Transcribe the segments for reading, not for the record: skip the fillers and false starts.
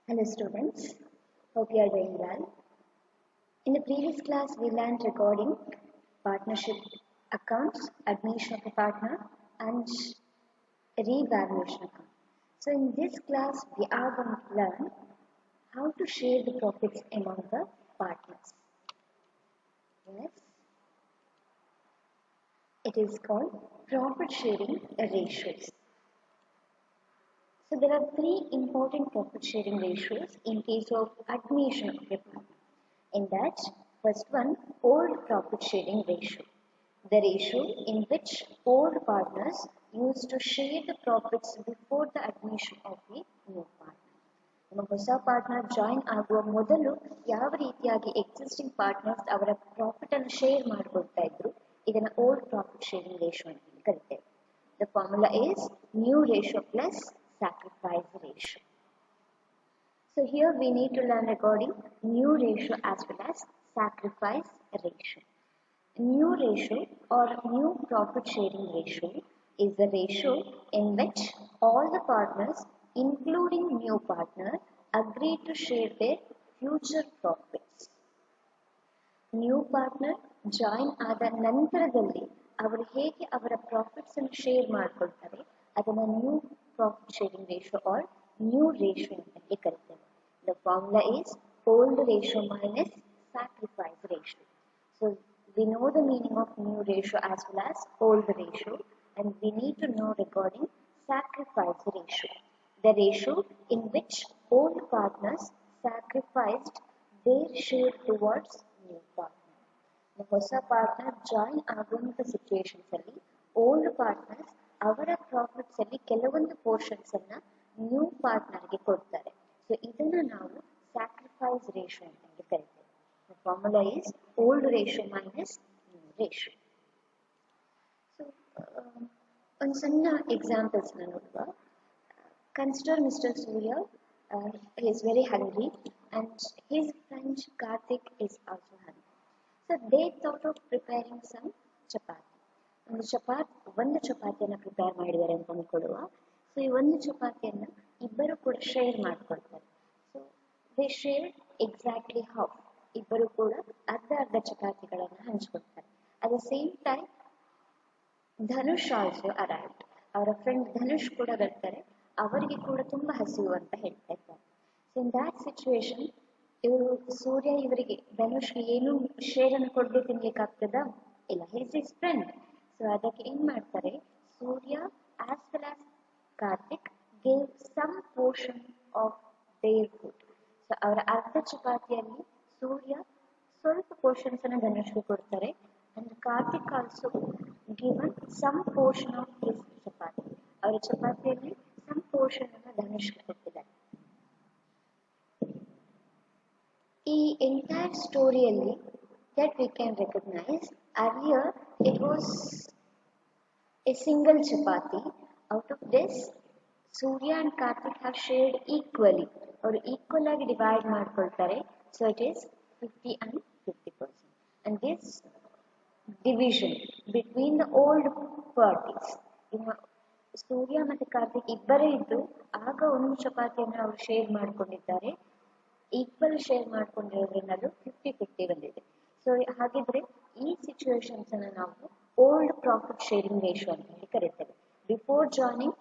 Hello students, hope you are doing well. In the previous class we learned regarding partnership accounts, admission of a partner and revaluation account. So in this class we are going to learn how to share the profits among the partners. Yes, it is called profit sharing ratios. So there are three important profit sharing ratios in case of admission of a partner. In that, first one, old profit sharing ratio. The ratio in which old partners used to share the profits before the admission of a new partner. ನಮ್ಮ ಹೊಸ partner join ಆಗುವ ಮೊದಲು ಯಾವ ರೀತಿಯಾಗಿ existing partners ಅವರ profit ಅನ್ನು share ಮಾಡಿಕೊಳ್ತಾ ಇದ್ರು ಇದನ್ನ ಓಲ್ಡ್ ಪ್ರಾಫಿಟ್ ಶೇರಿಂಗ್ ರೇಷಿಯೋ ಅಂತ ಹೇಳಿ ಕರೀತೇವೆ. The formula is new ratio plus sacrifice ratio. So here we need to learn regarding new ratio as well as sacrifice ratio. New ratio or new profit sharing ratio is the ratio in which all the partners including new partner agree to share their future profits. New partner join ಆದ ನಂತರದಲ್ಲಿ ಅವರು ಹೇಗೆ ಅವರ profits ಅನ್ನು share ಮಾಡಿಕೊಳ್ತಾರೆ ಅದನ್ನ new profit sharing ratio or new ratio ಅಂತ ಹೇಳಿ ಕರೀತೇವೆ. The formula is old ratio minus sacrifice ratio. So we know the meaning of new ratio as well as old ratio, and we need to know regarding sacrifice ratio. The ratio in which old partners sacrificed their share towards new partner. The ಹೊಸ partner join ಆಗುವಂತ situations ಅಲ್ಲಿ old partners ಅವರ profits ಅಲ್ಲಿ ಕೆಲವೊಂದು portions ಅನ್ನ new ಪಾರ್ಟ್ನರ್ಗೆ ಕೊಡ್ತಾರೆ. So ಇದನ್ನ ನಾವು ಸ್ಯಾಕ್ರಿಫೈಸ್ ರೇಷಿಯೋ ಅಂತ ಹೇಳಿ ಕರಿತೇವೆ. The formula is old ratio minus new ratio. So ಒಂದು ಸಣ್ಣ ಎಕ್ಸಾಂಪಲ್ಸ್ ನೋಡುವ. Consider mister Surya he is very hungry and his friend Karthik is also hungry. So they thought of preparing some chapati. ಒಂದು ಚಪಾತಿಯನ್ನು prepare ಮಾಡಿದ್ದಾರೆ ಅಂತ ಅಂದ್ಕೊಳ್ಳುವ. So ಈ ಒಂದು ಚಪಾತಿಯನ್ನು ಇಬ್ಬರು ಕೂಡ ಶೇರ್ ಮಾಡ್ಕೊಳ್ತಾರೆ. So they share exactly half. ಇಬ್ಬರು ಕೂಡ ಅರ್ಧ ಅರ್ಧ ಚಪಾತಿಗಳನ್ನು ಹಂಚ್ಕೊಳ್ತಾರೆ. At the same time Dhanush also arrived. ಅವರ ಫ್ರೆಂಡ್ ಧನುಷ್ ಕೂಡ ಬರ್ತಾರೆ. ಅವರಿಗೆ ಕೂಡ ತುಂಬಾ ಹಸಿವು ಅಂತ ಹೇಳ್ತಾ ಇದ್ದಾರೆ. ಸೊ ಇನ್ ದ್ಯಾಟ್ ಸಿಚುವೇಶನ್ ಇವರು ಸೂರ್ಯ ಇವರಿಗೆ ಧನುಷ್ಗೆ ಏನು ಶೇರ್ ಅನ್ನು ಕೊಡ್ಬೇಕು ತಿನ್ಲಿಕ್ಕೆ ಆಗ್ತದ ಇಲ್ಲ, ಹಿಸ್ ಇಸ್ ಫ್ರೆಂಡ್. ಸೊ ಅದಕ್ಕೆ ಏನ್ ಮಾಡ್ತಾರೆ, Surya as well as Karthik gave some portion of their food. So ಅವರ ಅರ್ಧ ಚಪಾತಿಯಲ್ಲಿ ಸೂರ್ಯ ಸ್ವಲ್ಪ ಪೋರ್ಷನ್ಸ್ ಅನ್ನು ಧನುಷ್ಗೆ ಕೊಡ್ತಾರೆ. And Karthik also given some portion of his chapati. ಅವರ ಚಪಾತಿಯಲ್ಲಿ ಸಮ್ ಪೋರ್ಷನ್ ಅನ್ನು ಧನುಷ್ಗೆ ಕೊಟ್ಟಿದ್ದಾರೆ. ಈ ಎಂಟೈರ್ ಸ್ಟೋರಿಯಲ್ಲಿ that we can recognize, earlier it was a single chapati. Out of this Surya and Karthik have shared equally or equal ಆಗಿ divide ಮಾಡ್ಕೊಳ್ತಾರೆ. So it is 50 and 50%. And this division between the old parties, ಸೂರ್ಯ ಮತ್ತು ಕಾರ್ತಿಕ್ ಇಬ್ಬರೇ ಇದ್ದು ಆಗ ಒಂದು ಚಪಾತಿಯನ್ನು ಅವರು share ಮಾಡ್ಕೊಂಡಿದ್ದಾರೆ. Equal share ಮಾಡ್ಕೊಂಡಿರೋದ್ರಿಂದ ಅದು 50-50 ಬಂದಿದೆ. ಸೊ ಹಾಗಿದ್ರೆ ಈ ಸಿಚುವೇಶನ್ಸ್ ಅನ್ನು ನಾವು ಓಲ್ಡ್ ಪ್ರಾಫಿಟ್ ಶೇರಿಂಗ್ ರೇಷಿಯೋ ಅಂತ ಹೇಳಿ ಕರೀತೇವೆ. Before joining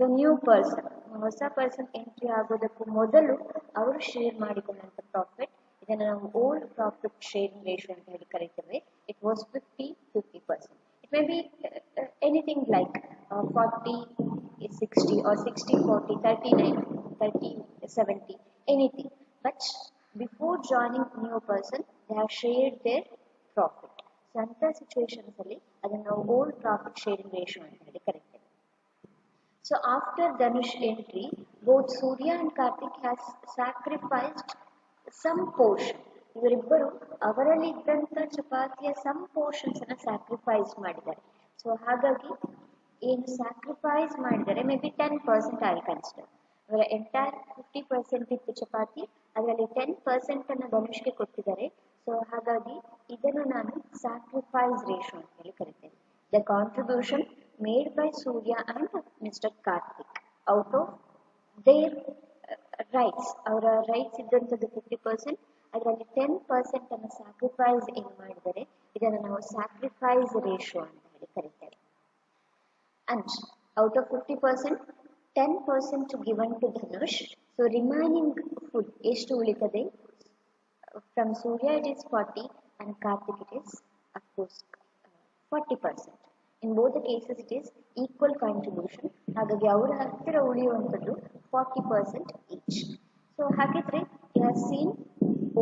the new person, ಹೊಸ ಪರ್ಸನ್ ಎಂಟ್ರಿ ಆಗೋದಕ್ಕೂ ಮೊದಲು ಅವರು ಶೇರ್ ಮಾಡಿಕೊಂಡಂತ ಪ್ರಾಫಿಟ್, ಇದನ್ನು ನಾವು ಓಲ್ಡ್ ಪ್ರಾಫಿಟ್ ಶೇರಿಂಗ್ ರೇಷಿಯೋ ಅಂತ ಹೇಳಿ ಕರೀತೇವೆ. It was 50-50%. It may be anything like 40-60 or 60-40, 39-30-70, anything. But before joining new person, they have shared their profit. So anta situations alli adanna ನಾವು old profit sharing ratio ಅಂತ ಹೇಳಿ ಕರೀತೇವೆ. So after Dhanush entry, both Surya and Karthik has sacrificed some portion. ಇವರಿಬ್ಬರು ಅವರಲ್ಲಿ ಇದ್ದಂತ ಚಪಾತಿಯ some portions ಅನ್ನ sacrifice ಮಾಡಿದ್ದಾರೆ. So ಹಾಗಾಗಿ ಏನು ಸ್ಯಾಕ್ರಿಫೈಸ್ ಮಾಡಿದರೆ ಮೇ ಬಿ 10% ಐ ಕನ್ಸಿಡರ್. ಅವರ ಎಂಟೈರ್ 50% ಇತ್ತು ಚಪಾತಿ, ಅದರಲ್ಲಿ 10% ಅನ್ನು ಧನುಷ್ಗೆ ಕೊಟ್ಟಿದ್ದಾರೆ. ಸೊ ಹಾಗಾಗಿ ಇದನ್ನು ನಾನು ಸ್ಯಾಕ್ರಿಫೈಸ್ ರೇಷಿಯೋ ಅಂತ ಹೇಳಿ ಕರಿತೇನೆ. The contribution made by Surya and mister Karthik out of their rights, our rights ಇದ್ದಂಥದ್ದು 50%, ಅದರಲ್ಲಿ 10% ಅನ್ನು ಸ್ಯಾಕ್ರಿಫೈಸ್ ಏನು ಮಾಡಿದರೆ ಇದನ್ನು ನಾವು ಸ್ಯಾಕ್ರಿಫೈಸ್ ರೇಷಿಯೋ ಅಂತ ಹೇಳಿ ಕರೀತೇವೆ. And out of 50%, 10% given to Dhanush. So remaining food ಎಷ್ಟು ಉಳಿತದೆ? From Surya it is 40 and Karthik it is of course 40%. In both the cases it is equal contribution. ಹಾಗಾಗಿ ಅವರ ಹತ್ತಿರ ಉಳಿಯುವಂಥದ್ದು 40% each. So ಹಾಗಿದ್ರೆ you have seen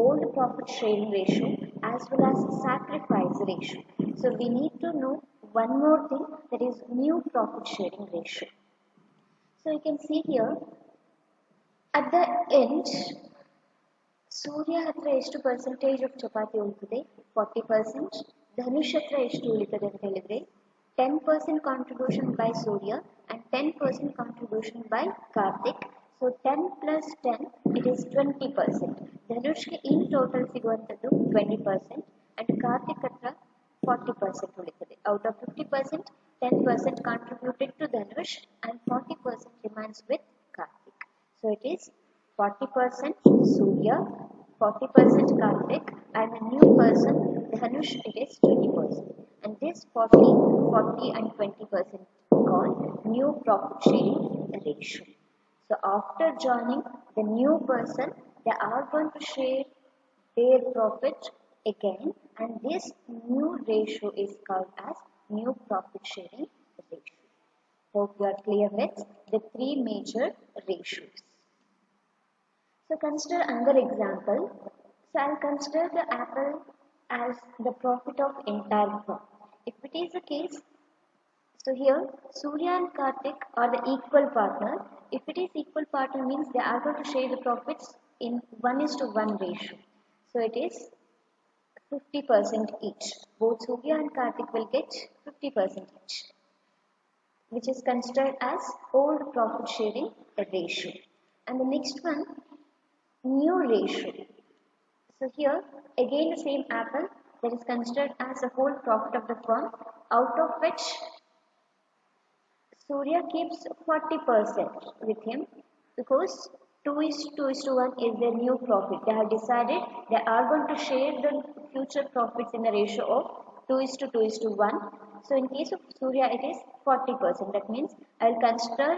old profit sharing ratio as well as sacrifice ratio. So we need to know one more thing, that is new profit sharing ratio. So you can see here at the end Surya hatra ಎಷ್ಟು percentage of chapati ಉಳಿತದೆ? 40%. Dhanush hatra ಎಷ್ಟು ಉಳಿತದೆ ಅಂತ ಹೇಳಿದ್ರೆ 10% contribution by Surya and 10% contribution by Karthik. So 10 plus 10 it is 20%. Dhanush ಗೆ in total ಸಿಗುವಂತದ್ದು 20% and Karthik hatra 40% ಉಳಿತದೆ. Out of 50%, 10% contributed to Dhanush and 40% remains with Karthik. So it is 40% Surya, 40% Karthik, and a new person Dhanush it is 20%. And this 40 and 20% called new profit sharing ratio. So after joining the new person, they are going to share their profit again, and this new ratio is called as new profit sharing ratio. Hope you are clear with the three major ratios. So consider another example. So I'll consider the apple as the profit of entire crop. If it is the case, so here Surya and Karthik are the equal partner. If it is equal partner means they are going to share the profits in 1:1 ratio. So it is 50% each. Both Surya and Karthik will get 50% each, which is considered as old profit sharing ratio. And the next one, new ratio. So here again the same apple that is considered as the whole profit of the firm, out of which Surya keeps 40% with him because 2:1 is their new profit. They have decided they are going to share the future profits in the ratio of 2:1. So in case of Surya it is 40%. That means I will consider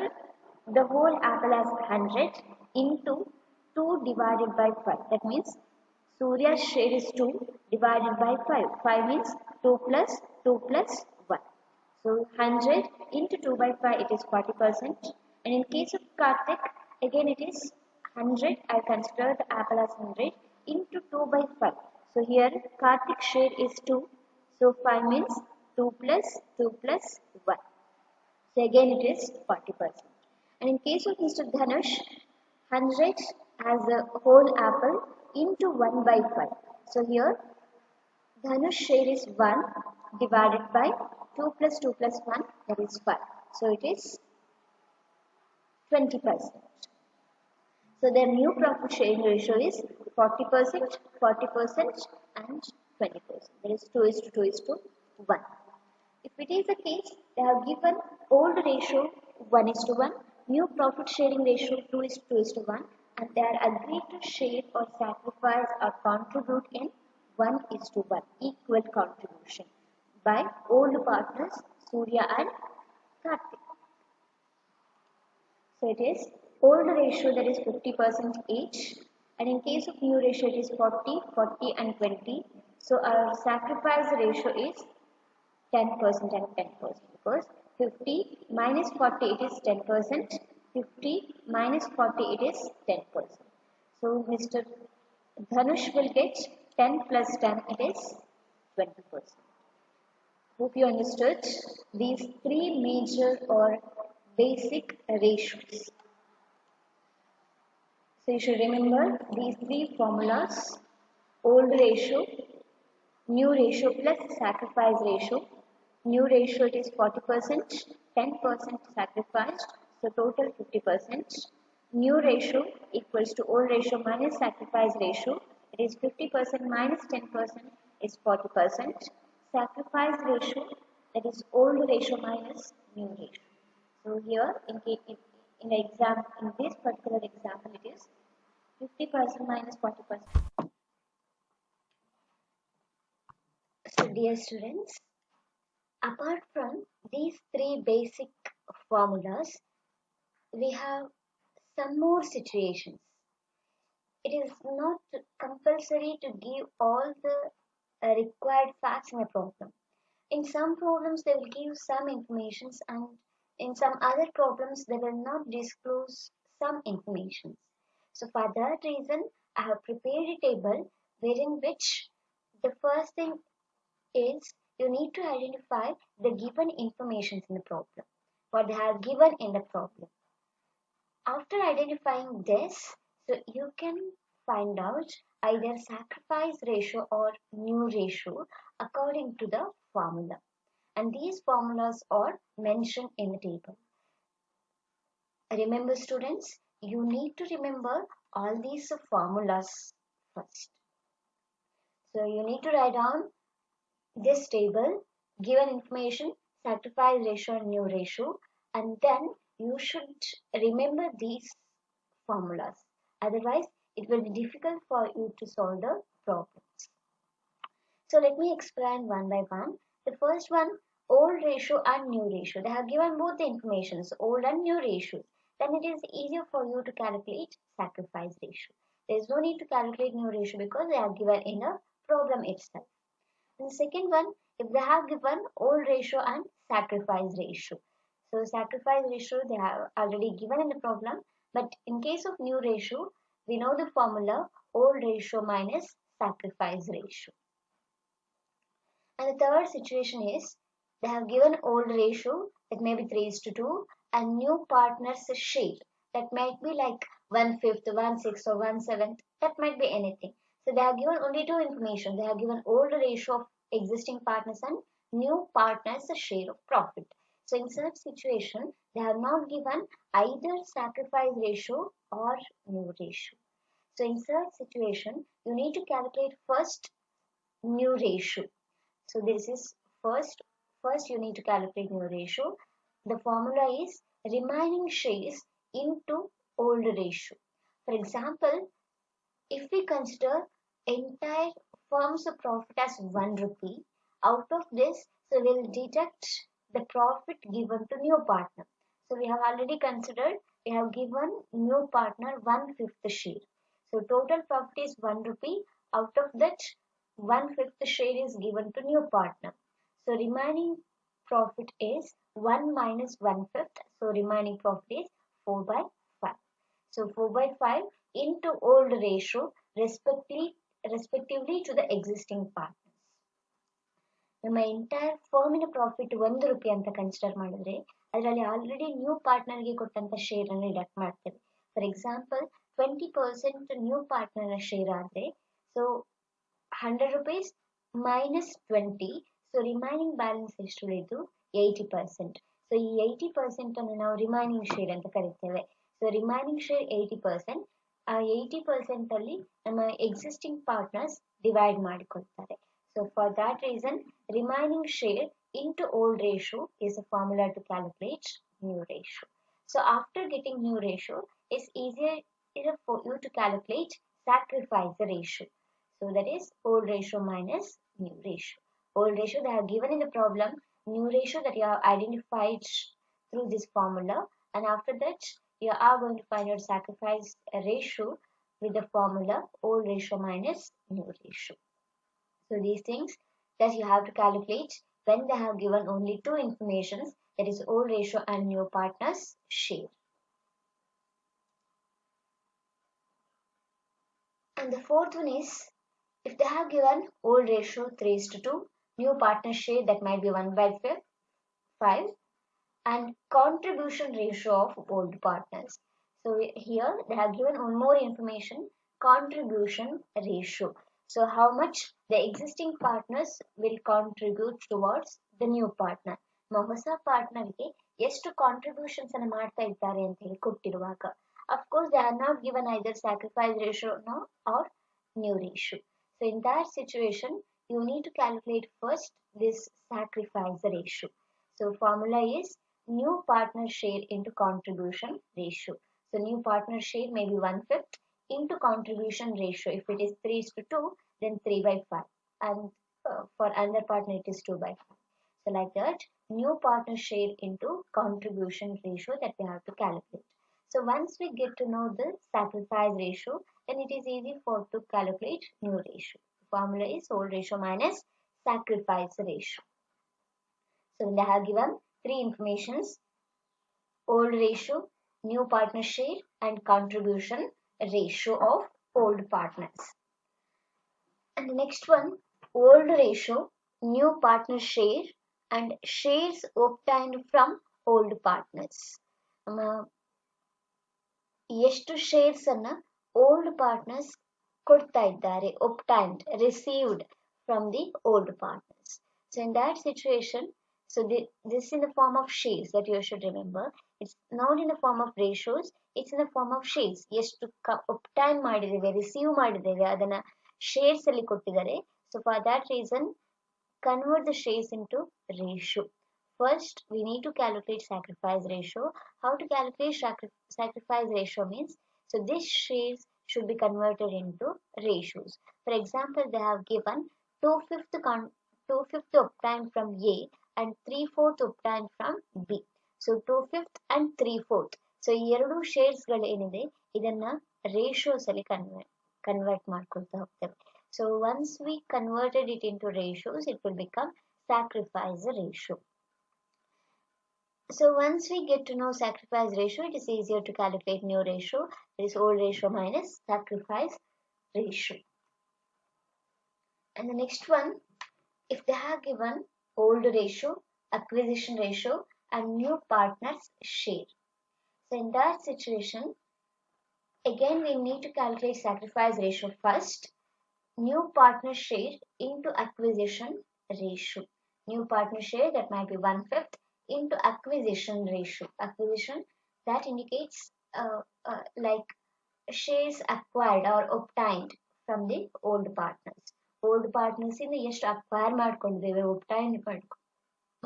the whole apple as 100 into 2 divided by 5. That means Surya's share is 2 divided by 5. 5 means 2 plus 1. So 100 into 2 by 5 it is 40%. And in case of Karthik, again it is 100. I consider the apple as 100 into 2 by 5. So here Karthik's share is 2. So 5 means 2 plus 1. So again it is 40%. And in case of Mr. Dhanush, 100 as a whole apple into 1 by 5. So here Dhanush share is 1 divided by 2 plus 1, that is 5. So it is 20%. So their new profit sharing ratio is 40%, 40% and 20%. That is 2:1. If it is the case, they have given old ratio 1:1, new profit sharing ratio 2:1, and they are agreed to share or sacrifice or contribute in 1:1 equal contribution by old partners Surya and Karthik. So it is old ratio, that is 50% each, and in case of new ratio it is 40, 40 and 20. So our sacrifice ratio is 10% and 10%, because 50 minus 40 it is 10%, 50 minus 40 it is 10%. So Mr. Dhanush will get 10 plus 10, it is 20%. Hope you understood these three major or basic ratios. So you should remember these three formulas: old ratio, new ratio plus sacrifice ratio. New ratio it is 40%, 10% sacrificed, so total 50%. New ratio equals to old ratio minus sacrifice ratio. It is 50% minus 10% is 40%. Sacrifice ratio, that is old ratio minus new ratio. So here in the exam, in this particular example, it is 50% minus 40%. So dear students, apart from these three basic formulas, we have some more situations. It is not compulsory to give all the required facts in a problem. In some problems, they will give some information, and in some other problems, they will not disclose some information. So, for that reason, I have prepared a table wherein which the first thing is you need to identify the given information in the problem, what they have given in the problem. After identifying this, so you can find out either sacrifice ratio or new ratio according to the formula. And these formulas are mentioned in the table. Remember students, you need to remember all these formulas first. So you need to write down this table, given information, sacrifice ratio and new ratio, and then you should remember these formulas. Otherwise, it will be difficult for you to solve the problems. So let me explain one by one. The first one, old ratio and new ratio. They have given both the informations, old and new ratios. Then it is easier for you to calculate sacrifice ratio. There is no need to calculate new ratio because they are given in the problem itself. And the second one, if they have given old ratio and sacrifice ratio. So sacrifice ratio they have already given in the problem, but in case of new ratio, we know the formula old ratio minus sacrifice ratio. And the third situation is they have given old ratio that may be 3:2 and new partners share that might be like 1/5, 1/6 or 1/7, that might be anything. So they have given only two information. They have given old ratio of existing partners and new partners share of profit. So in such situation, they have not given either sacrifice ratio or new ratio. So in such situation, you need to calculate first new ratio. So this is first you need to calculate new ratio. The formula is remaining shares into old ratio. For example, if we consider entire firm's profit as 1 rupee, out of this, so we'll deduct the profit given to new partner. So we have already considered, we have given new partner 1/5 share. So total profit is 1 rupee. Out of that, 1/5 share is given to new partner. So remaining profit is 1 minus 1/5. So remaining profit is 4/5. So 4/5 into old ratio respectively to the existing partners. ನಮ್ಮ entire ಫರ್ಮಿನ profit 1 ರೂಪಾಯಿ ಅಂತ consider ಮಾಡಿದ್ರೆ ಅದರಲ್ಲಿ already new ಪಾರ್ಟ್ನರ್ಗೆ ಕೊಟ್ಟಂತ share ಅನ್ನು deduct ಮಾಡ್ತೇವೆ. For example 20% new partner share ಆದ್ರೆ so 100 rupees minus 20, so remaining balance ಎಷ್ಟು ಉಳಿದು 80%. ಸೊ ಈ 80% ಅನ್ನು ನಾವು ರಿಮೈನಿಂಗ್ ಶೇರ್ ಅಂತ ಕರಿತೇವೆ. So remaining share 80%. ಆ 80% ಅಲ್ಲಿ ನಮ್ಮ ಎಕ್ಸಿಸ್ಟಿಂಗ್ ಪಾರ್ಟ್ನರ್ಸ್ ಡಿವೈಡ್ ಮಾಡಿಕೊಳ್ತಾರೆ. So for that reason, remaining share into old ratio is a formula to calculate new ratio. So after getting new ratio, it's easier for you to calculate sacrifice ratio. So that is old ratio minus new ratio. Old ratio they have given in the problem, new ratio that you have identified through this formula, and after that you are going to find your sacrifice ratio with the formula old ratio minus new ratio. So these things that you have to calculate when they have given only two informations, that is old ratio and new partners share. And the fourth one is if they have given old ratio 3:2, new partner share that might be 1/5, and contribution ratio of old partners. So here they have given one more information, contribution ratio. So how much the existing partners will contribute towards the new partner. ಹೊಸ ಪಾರ್ಟ್ನರ್ಗೆ ಎಷ್ಟು contributions ಅನ್ನು ಮಾಡ್ತಾ ಇದ್ದಾರೆ ಅಂತ ಹೇಳಿ ಕೊಟ್ಟಿರುವಾಗ of course they are not given either sacrifice ratio or new ratio. So in that situation you need to calculate first this sacrifice ratio. So formula is new partner share into contribution ratio. So new partner share may be 1/5 into contribution ratio. If it is 3:2, then 3 by 5. And for another partner, it is 2 by 5. So like that, new partner share into contribution ratio that we have to calculate. So once we get to know the sacrifice ratio, then it is easy to calculate new ratio. The formula is old ratio minus sacrifice ratio. So they have given three informations: old ratio, new partner share, and contribution ratio of old partners. And the next one, old ratio, new partner share, and shares obtained from old partners. ಎಷ್ಟು shares ಅನ್ನ old partners ಕೊಡ್ತಾ ಇದ್ದಾರೆ, obtained, received from the old partners. So in that situation, so this in the form of shares that you should remember. It's not in the form of ratios, it's in the form of shares. ಎಷ್ಟು obtain ಮಾಡಿದ್ದೇವೆ, receive ಮಾಡಿದ್ದೇವೆ, ಅದನ್ನ shares ಅಲ್ಲಿ ಕೊಟ್ಟಿದ್ದಾರೆ. So for that reason, convert the shares into ratio. First, we need to calculate sacrifice ratio. How to calculate sacrifice ratio means, so this shares should be converted into ratios. For example, they have given 2/5 obtained from A and 3/4 obtained from B. So 2/5 and 3/4. So ಈ ಎರಡು shares ಗಳೇನಿದೆ ಇದನ್ನ ratios ಅಲ್ಲಿ convert ಮಾಡ್ಕೊಳ್ತಾ ಹೋಗ್ತೇವೆ. So once we converted it into ratios, it will become sacrifice ratio. So once we get to know sacrifice ratio, it is easier to calculate new ratio. It is old ratio minus sacrifice ratio. And the next one, if they have given old ratio, acquisition ratio, and new partners share. So in that situation, again we need to calculate sacrifice ratio first. New partner share into acquisition ratio. New partner share, that might be 1/5 into acquisition ratio. Acquisition, that indicates like shares acquired or obtained from the old partners. Old partners ಇಂದ ಎಷ್ಟು acquire ಮಾಡ್ಕೊಂಡಿದ್ದೇವೆ, obtain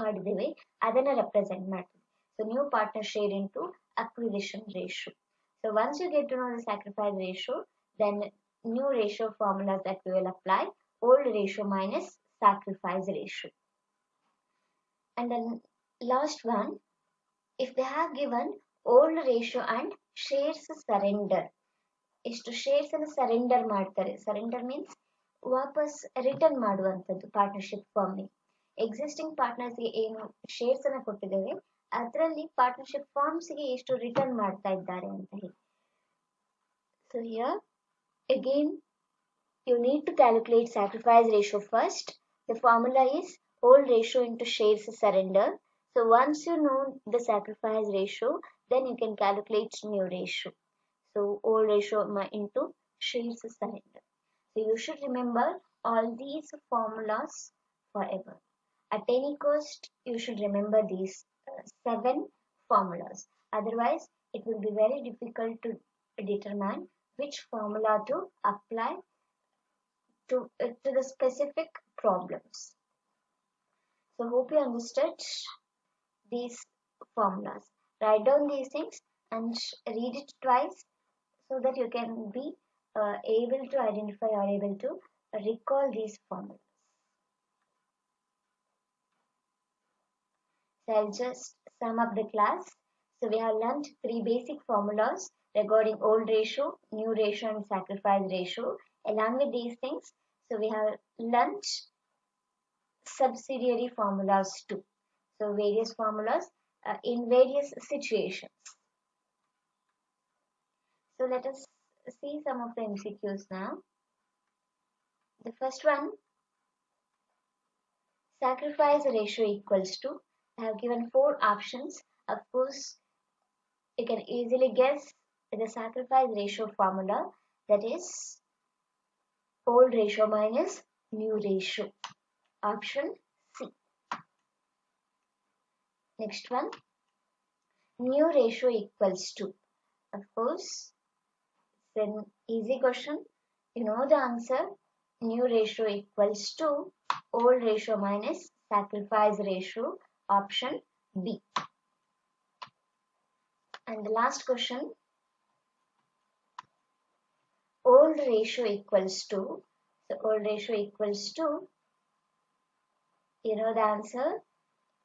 ಮಾಡಿದ್ದೇವೆ, ಅದನ್ನ represent ಮಾಡ್ತೀವಿ. So new partner share into acquisition ratio. So once you get to know the sacrifice ratio, then new ratio formulas that we will apply: old ratio minus sacrifice ratio. And then last one, if they have given old ratio and shares surrender, ಎಷ್ಟು shares ಅನ್ನು surrender ಮಾಡ್ತಾರೆ. Surrender means ವಾಪಸ್ return ಮಾಡುವಂಥದ್ದು partnership ಫಾರ್ಮ್ಗೆ. Existing ಪಾರ್ಟ್ನರ್ಸ್ಗೆ ಏನು shares ಅನ್ನು ಕೊಟ್ಟಿದ್ದೇವೆ ಅದರಲ್ಲಿ ಪಾರ್ಟ್ನರ್ಶಿಪ್ ಫಾರ್ಮ್ಸ್ಗೆ ಎಷ್ಟು ರಿಟರ್ನ್ ಮಾಡ್ತಾ ಇದ್ದಾರೆ ಅಂತ ಹೇಳಿ. So here again you need to calculate sacrifice ratio first. The formula is old ratio into shares surrender. So once you know the sacrifice ratio, then you can calculate new ratio. So old ratio into shares surrender. So you should remember all these formulas forever. At any cost, you should remember these 7 formulas. Otherwise, it will be very difficult to determine which formula to apply to the specific problems. So hope you understood these formulas. Write down these things and read it twice so that you can be able to identify or able to recall these formulas. So I'll just sum up the class. So we have learned 3 basic formulas regarding old ratio, new ratio, and sacrifice ratio. Along with these things, so we have learned subsidiary formulas too. So various formulas in various situations. So let us see some of the MCQs now. The first one, sacrifice ratio equals to, I have given 4 options. Of course, you can easily guess the sacrifice ratio formula, that is old ratio minus new ratio. Option C. Next one, new ratio equals to. Of course, it's an easy question. You know the answer. New ratio equals to old ratio minus sacrifice ratio. Option B. And the last question, old ratio equals to, so old ratio equals to, you know the answer,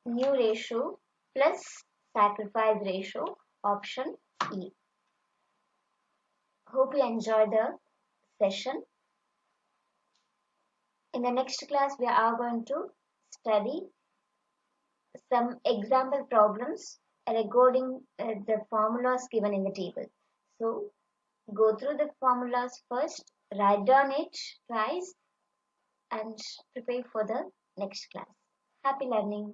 new ratio plus sacrifice ratio, option E. Hope you enjoy the session. In the next class, we are going to study some example problems regarding the formulas given in the table. So, go through the formulas first, write down it twice, and prepare for the next class. Happy learning!